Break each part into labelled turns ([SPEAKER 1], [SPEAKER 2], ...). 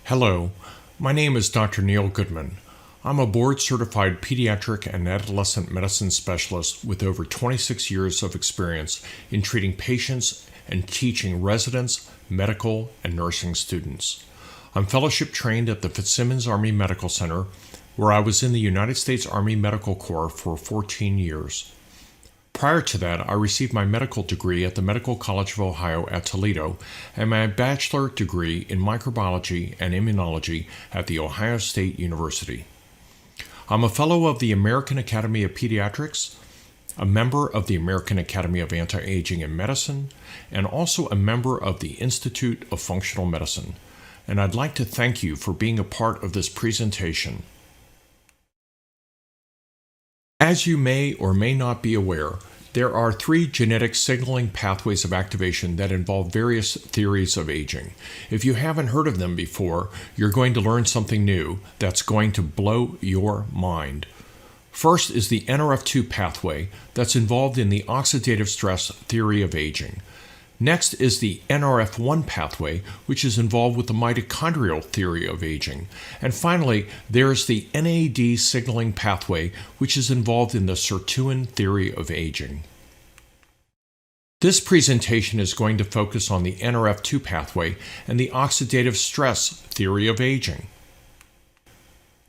[SPEAKER 1] Hello, my name is Dr. Neal Goodman. I'm a board-certified pediatric and adolescent medicine specialist with over 26 years of experience in treating patients and teaching residents, medical, and nursing students. I'm fellowship trained at the Fitzsimmons Army Medical Center, where I was in the United States Army Medical Corps for 14 years. Prior to that, I received my medical degree at the Medical College of Ohio at Toledo and my bachelor degree in microbiology and immunology at The Ohio State University. I'm a fellow of the American Academy of Pediatrics, a member of the American Academy of Anti-Aging in Medicine, and also a member of the Institute of Functional Medicine. And I'd like to thank you for being a part of this presentation. As you may or may not be aware, there are 3 genetic signaling pathways of activation that involve various theories of aging. If you haven't heard of them before, you're going to learn something new that's going to blow your mind. First is the NRF2 pathway that's involved in the oxidative stress theory of aging. Next is the NRF1 pathway, which is involved with the mitochondrial theory of aging. And finally, there is the NAD signaling pathway, which is involved in the sirtuin theory of aging. This presentation is going to focus on the NRF2 pathway and the oxidative stress theory of aging.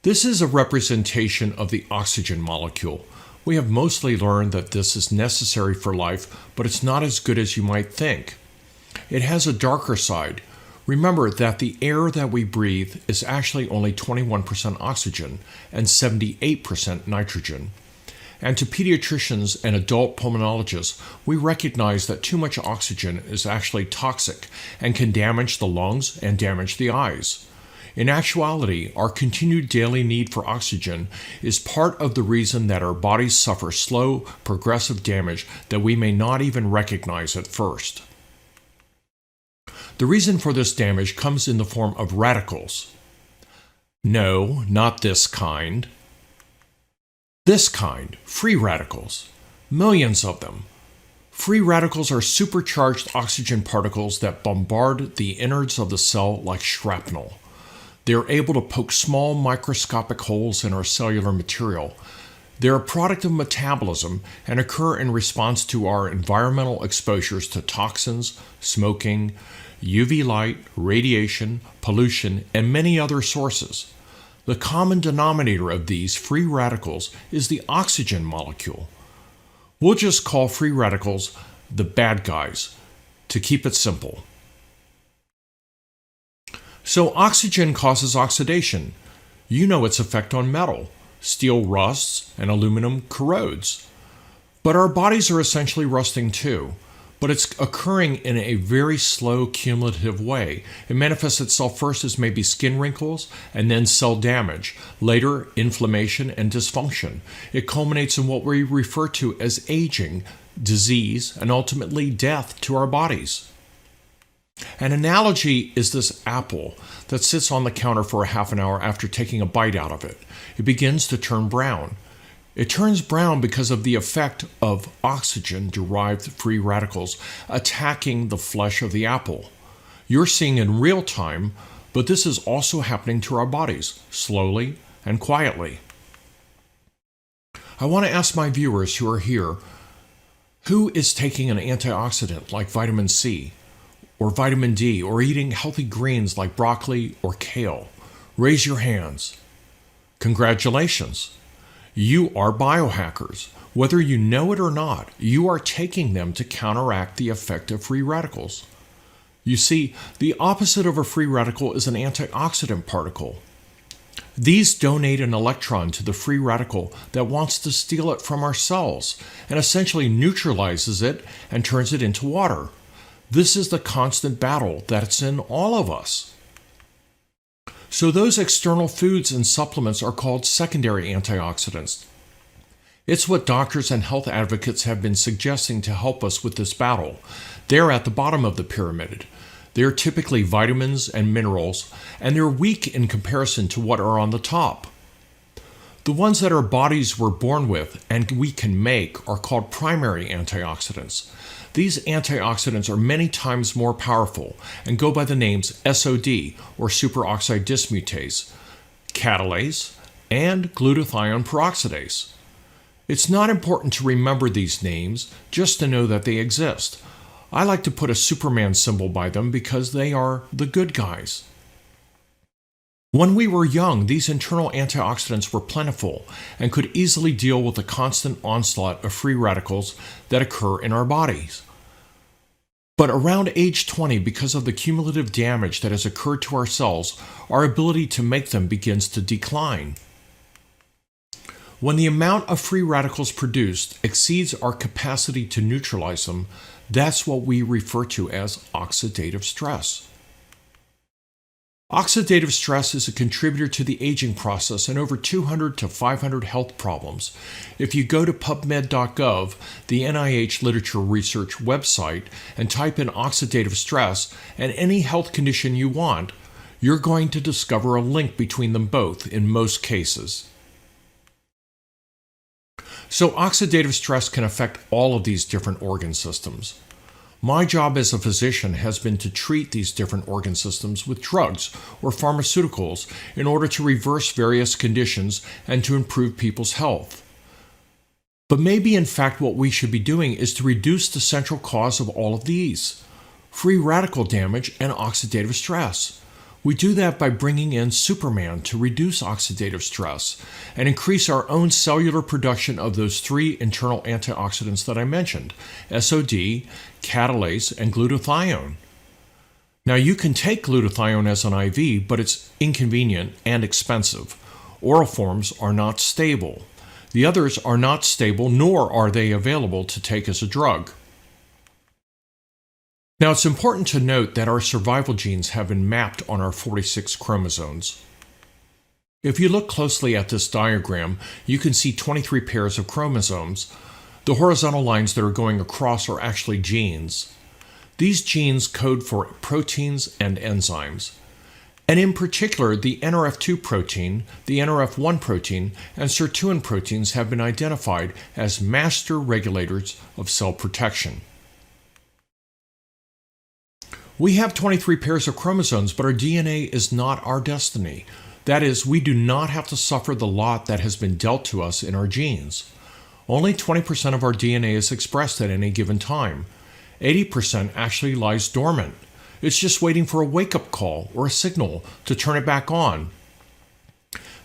[SPEAKER 1] This is a representation of the oxygen molecule. We have mostly learned that this is necessary for life, but it's not as good as you might think. It has a darker side. Remember that the air that we breathe is actually only 21% oxygen and 78% nitrogen. And to pediatricians and adult pulmonologists, we recognize that too much oxygen is actually toxic and can damage the lungs and damage the eyes. In actuality, our continued daily need for oxygen is part of the reason that our bodies suffer slow, progressive damage that we may not even recognize at first. The reason for this damage comes in the form of radicals. No, not this kind. This kind, free radicals. Millions of them. Free radicals are supercharged oxygen particles that bombard the innards of the cell like shrapnel. They are able to poke small microscopic holes in our cellular material. They are a product of metabolism and occur in response to our environmental exposures to toxins, smoking, UV light, radiation, pollution, and many other sources. The common denominator of these free radicals is the oxygen molecule. We'll just call free radicals the bad guys to keep it simple. So oxygen causes oxidation. You know its effect on metal. Steel rusts and aluminum corrodes. But our bodies are essentially rusting too. But it's occurring in a very slow cumulative way. It manifests itself first as maybe skin wrinkles and then cell damage. Later, inflammation and dysfunction. It culminates in what we refer to as aging, disease, and ultimately death to our bodies. An analogy is this apple that sits on the counter for a half an hour after taking a bite out of it. It begins to turn brown. It turns brown because of the effect of oxygen-derived free radicals attacking the flesh of the apple. You're seeing in real time, but this is also happening to our bodies, slowly and quietly. I want to ask my viewers who are here, who is taking an antioxidant like vitamin C? Or vitamin D, or eating healthy greens like broccoli or kale? Raise your hands. Congratulations. You are biohackers. Whether you know it or not, you are taking them to counteract the effect of free radicals. You see, the opposite of a free radical is an antioxidant particle. These donate an electron to the free radical that wants to steal it from our cells and essentially neutralizes it and turns it into water. This is the constant battle that's in all of us. So those external foods and supplements are called secondary antioxidants. It's what doctors and health advocates have been suggesting to help us with this battle. They're at the bottom of the pyramid. They're typically vitamins and minerals, and they're weak in comparison to what are on the top. The ones that our bodies were born with and we can make are called primary antioxidants. These antioxidants are many times more powerful and go by the names SOD, or superoxide dismutase, catalase, and glutathione peroxidase. It's not important to remember these names, just to know that they exist. I like to put a Superman symbol by them because they are the good guys. When we were young, these internal antioxidants were plentiful and could easily deal with the constant onslaught of free radicals that occur in our bodies. But around age 20, because of the cumulative damage that has occurred to our cells, our ability to make them begins to decline. When the amount of free radicals produced exceeds our capacity to neutralize them, that's what we refer to as oxidative stress. Oxidative stress is a contributor to the aging process in over 200 to 500 health problems. If you go to PubMed.gov, the NIH literature research website, and type in oxidative stress and any health condition you want, you're going to discover a link between them both in most cases. So oxidative stress can affect all of these different organ systems. My job as a physician has been to treat these different organ systems with drugs or pharmaceuticals in order to reverse various conditions and to improve people's health. But maybe in fact what we should be doing is to reduce the central cause of all of these: free radical damage and oxidative stress. We do that by bringing in Superman to reduce oxidative stress and increase our own cellular production of those three internal antioxidants that I mentioned: SOD, catalase, and glutathione. Now, you can take glutathione as an IV, but it's inconvenient and expensive. Oral forms are not stable. The others are not stable, nor are they available to take as a drug. Now, it's important to note that our survival genes have been mapped on our 46 chromosomes. If you look closely at this diagram, you can see 23 pairs of chromosomes. The horizontal lines that are going across are actually genes. These genes code for proteins and enzymes. And in particular, the NRF2 protein, the NRF1 protein, and sirtuin proteins have been identified as master regulators of cell protection. We have 23 pairs of chromosomes, but our DNA is not our destiny. That is, we do not have to suffer the lot that has been dealt to us in our genes. Only 20% of our DNA is expressed at any given time. 80% actually lies dormant. It's just waiting for a wake-up call or a signal to turn it back on.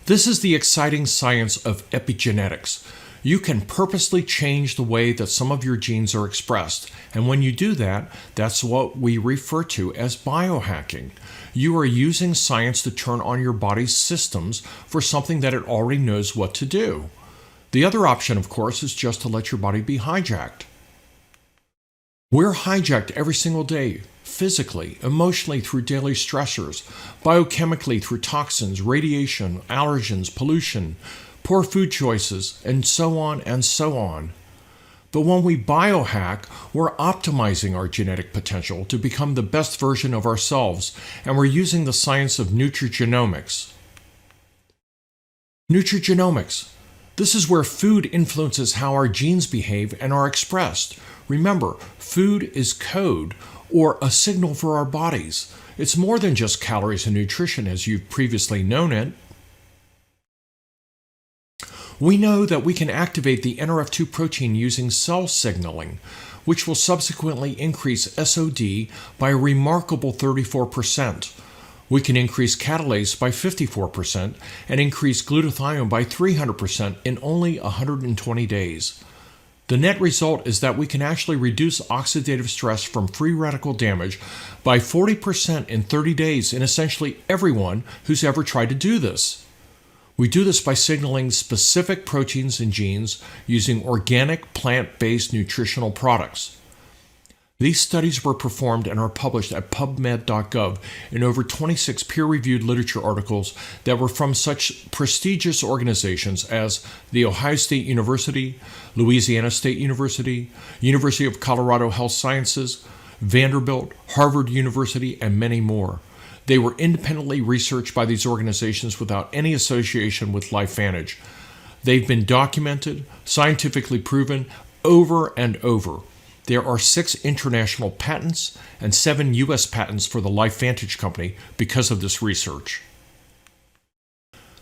[SPEAKER 1] This is the exciting science of epigenetics. You can purposely change the way that some of your genes are expressed, and when you do that, that's what we refer to as biohacking. You are using science to turn on your body's systems for something that it already knows what to do. The other option, of course, is just to let your body be hijacked. We're hijacked every single day, physically, emotionally through daily stressors, biochemically through toxins, radiation, allergens, pollution, poor food choices, and so on and so on. But when we biohack, we're optimizing our genetic potential to become the best version of ourselves, and we're using the science of nutrigenomics. Nutrigenomics. This is where food influences how our genes behave and are expressed. Remember, food is code, or a signal for our bodies. It's more than just calories and nutrition as you've previously known it. We know that we can activate the NRF2 protein using cell signaling, which will subsequently increase SOD by a remarkable 34%. We can increase catalase by 54% and increase glutathione by 300% in only 120 days. The net result is that we can actually reduce oxidative stress from free radical damage by 40% in 30 days in essentially everyone who's ever tried to do this. We do this by signaling specific proteins and genes using organic plant-based nutritional products. These studies were performed and are published at PubMed.gov in over 26 peer-reviewed literature articles that were from such prestigious organizations as The Ohio State University, Louisiana State University, University of Colorado Health Sciences, Vanderbilt, Harvard University, and many more. They were independently researched by these organizations without any association with LifeVantage. They've been documented, scientifically proven over and over. There are 6 international patents and 7 U.S. patents for the LifeVantage company because of this research.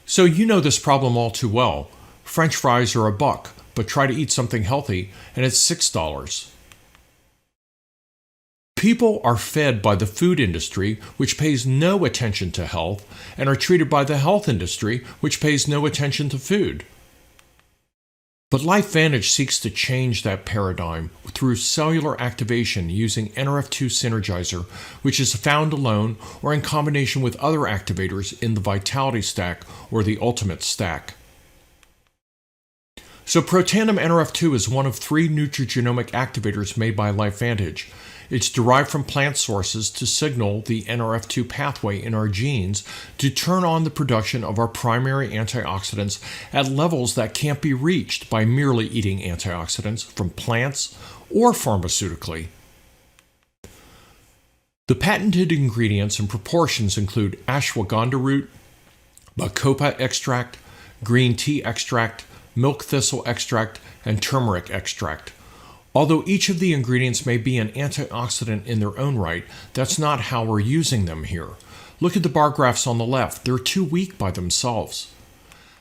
[SPEAKER 1] So you know this problem all too well. French fries are $1, but try to eat something healthy and it's $6. People are fed by the food industry, which pays no attention to health, and are treated by the health industry, which pays no attention to food. But LifeVantage seeks to change that paradigm through cellular activation using NRF2 Synergizer, which is found alone or in combination with other activators in the Vitality Stack or the Ultimate Stack. So Protandim NRF2 is one of 3 nutrigenomic activators made by LifeVantage. It's derived from plant sources to signal the NRF2 pathway in our genes to turn on the production of our primary antioxidants at levels that can't be reached by merely eating antioxidants from plants or pharmaceutically. The patented ingredients and proportions include ashwagandha root, bacopa extract, green tea extract, milk thistle extract, and turmeric extract. Although each of the ingredients may be an antioxidant in their own right, that's not how we're using them here. Look at the bar graphs on the left. They're too weak by themselves.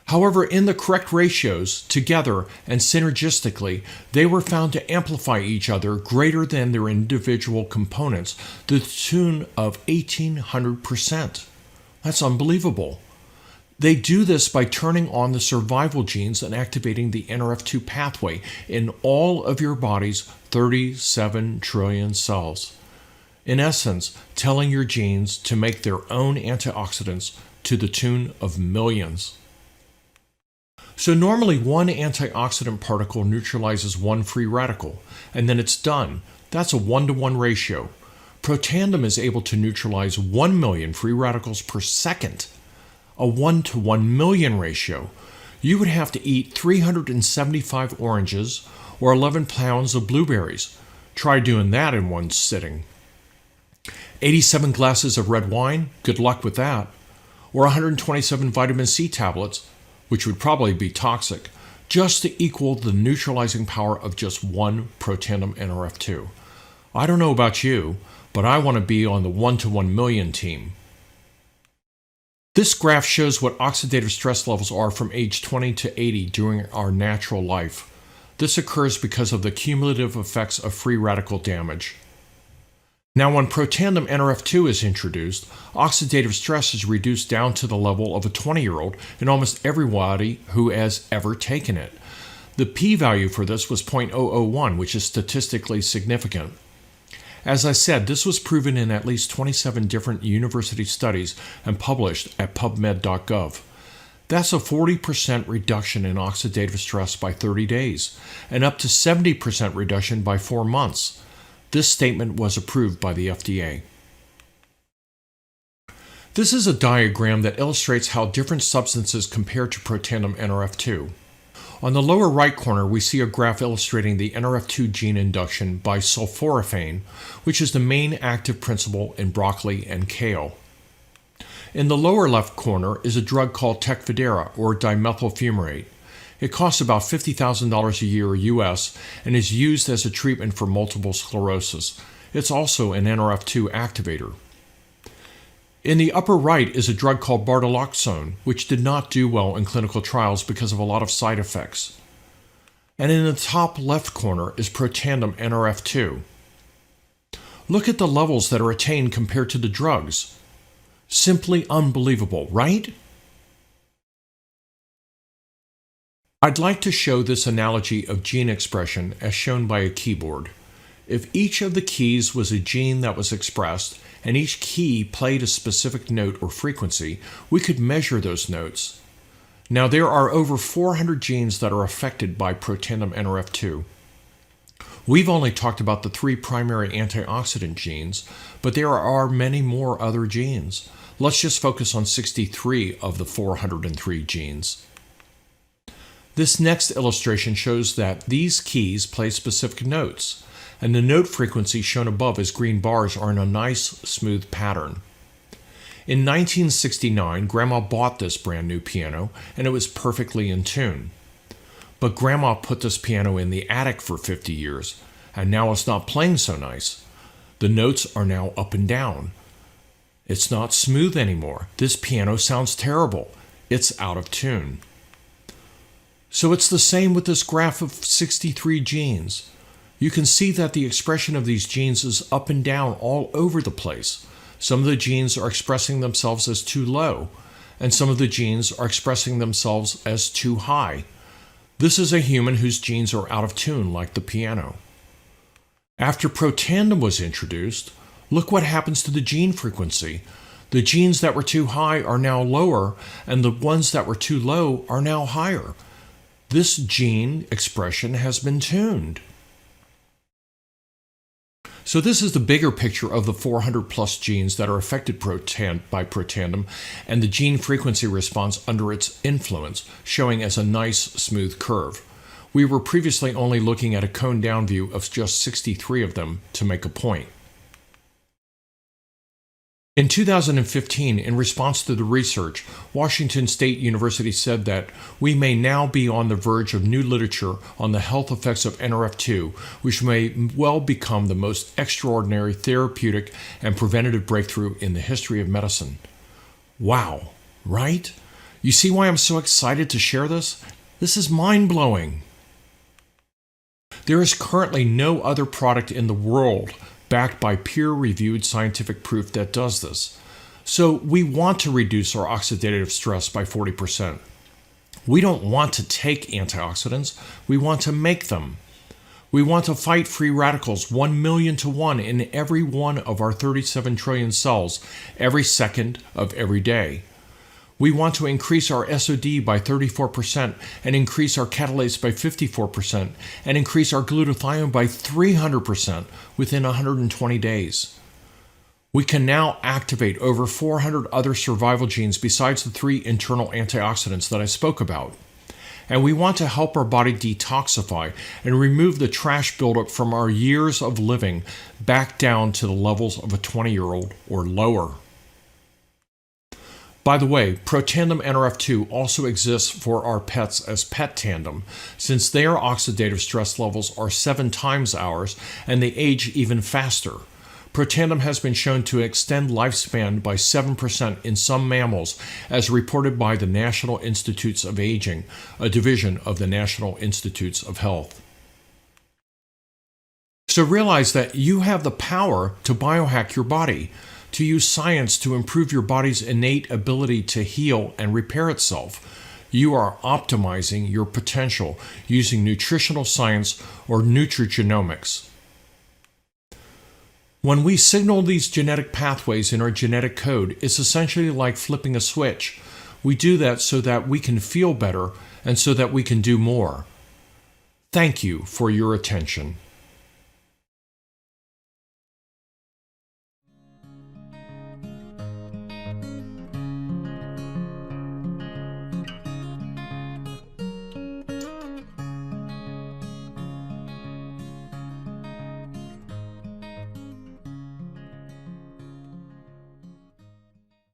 [SPEAKER 1] However, in the correct ratios, together and synergistically, they were found to amplify each other greater than their individual components to the tune of 1,800%. That's unbelievable. They do this by turning on the survival genes and activating the NRF2 pathway in all of your body's 37 trillion cells. In essence, telling your genes to make their own antioxidants to the tune of millions. So normally one antioxidant particle neutralizes 1 free radical, and then it's done. That's a 1-to-1 ratio. Protandim is able to neutralize 1 million free radicals per second. A 1-to-1 million ratio. You would have to eat 375 oranges or 11 pounds of blueberries. Try doing that in one sitting. 87 glasses of red wine, good luck with that. Or 127 vitamin C tablets, which would probably be toxic, just to equal the neutralizing power of just 1 Protandim NRF2. I don't know about you, but I want to be on the 1-to-1 million team. This graph shows what oxidative stress levels are from age 20 to 80 during our natural life. This occurs because of the cumulative effects of free radical damage. Now, when Protandim NRF2 is introduced, oxidative stress is reduced down to the level of a 20-year-old in almost everybody who has ever taken it. The p-value for this was 0.001, which is statistically significant. As I said, this was proven in at least 27 different university studies and published at PubMed.gov. That's a 40% reduction in oxidative stress by 30 days, and up to 70% reduction by 4 months. This statement was approved by the FDA. This is a diagram that illustrates how different substances compare to Protandim NRF2. On the lower right corner, we see a graph illustrating the NRF2 gene induction by sulforaphane, which is the main active principle in broccoli and kale. In the lower left corner is a drug called Tecfidera, or dimethyl fumarate. It costs about $50,000 a year US and is used as a treatment for multiple sclerosis. It's also an NRF2 activator. In the upper right is a drug called bartoloxone, which did not do well in clinical trials because of a lot of side effects. And in the top left corner is Protandim NRF2. Look at the levels that are attained compared to the drugs. Simply unbelievable, right? I'd like to show this analogy of gene expression as shown by a keyboard. If each of the keys was a gene that was expressed, and each key played a specific note or frequency, we could measure those notes. Now there are over 400 genes that are affected by Protandim NRF2. We've only talked about the 3 primary antioxidant genes, but there are many more other genes. Let's just focus on 63 of the 403 genes. This next illustration shows that these keys play specific notes, and the note frequency shown above as green bars are in a nice, smooth pattern. In 1969, Grandma bought this brand new piano, and it was perfectly in tune. But Grandma put this piano in the attic for 50 years, and now it's not playing so nice. The notes are now up and down. It's not smooth anymore. This piano sounds terrible. It's out of tune. So it's the same with this graph of 63 genes. You can see that the expression of these genes is up and down all over the place. Some of the genes are expressing themselves as too low, and some of the genes are expressing themselves as too high. This is a human whose genes are out of tune, like the piano. After protandem was introduced, look what happens to the gene frequency. The genes that were too high are now lower, and the ones that were too low are now higher. This gene expression has been tuned. So this is the bigger picture of the 400 plus genes that are affected by protandem and the gene frequency response under its influence, showing as a nice smooth curve. We were previously only looking at a cone down view of just 63 of them to make a point. In 2015, in response to the research, Washington State University said that we may now be on the verge of new literature on the health effects of NRF2, which may well become the most extraordinary therapeutic and preventative breakthrough in the history of medicine. Wow, right? You see why I'm so excited to share this? This is mind-blowing. There is currently no other product in the world backed by peer-reviewed scientific proof that does this. So we want to reduce our oxidative stress by 40%. We don't want to take antioxidants, we want to make them. We want to fight free radicals 1 million to 1 in every one of our 37 trillion cells every second of every day. We want to increase our SOD by 34% and increase our catalase by 54% and increase our glutathione by 300% within 120 days. We can now activate over 400 other survival genes besides the 3 internal antioxidants that I spoke about. And we want to help our body detoxify and remove the trash buildup from our years of living back down to the levels of a 20-year-old or lower. By the way, protandem NRF2 also exists for our pets as pet tandem, since their oxidative stress levels are 7 times ours and they age even faster. Protandem has been shown to extend lifespan by 7% in some mammals, as reported by the National Institutes of Aging, a division of the National Institutes of Health. So realize that you have the power to biohack your body, to use science to improve your body's innate ability to heal and repair itself. You are optimizing your potential using nutritional science or nutrigenomics. When we signal these genetic pathways in our genetic code, it's essentially like flipping a switch. We do that so that we can feel better and so that we can do more. Thank you for your attention.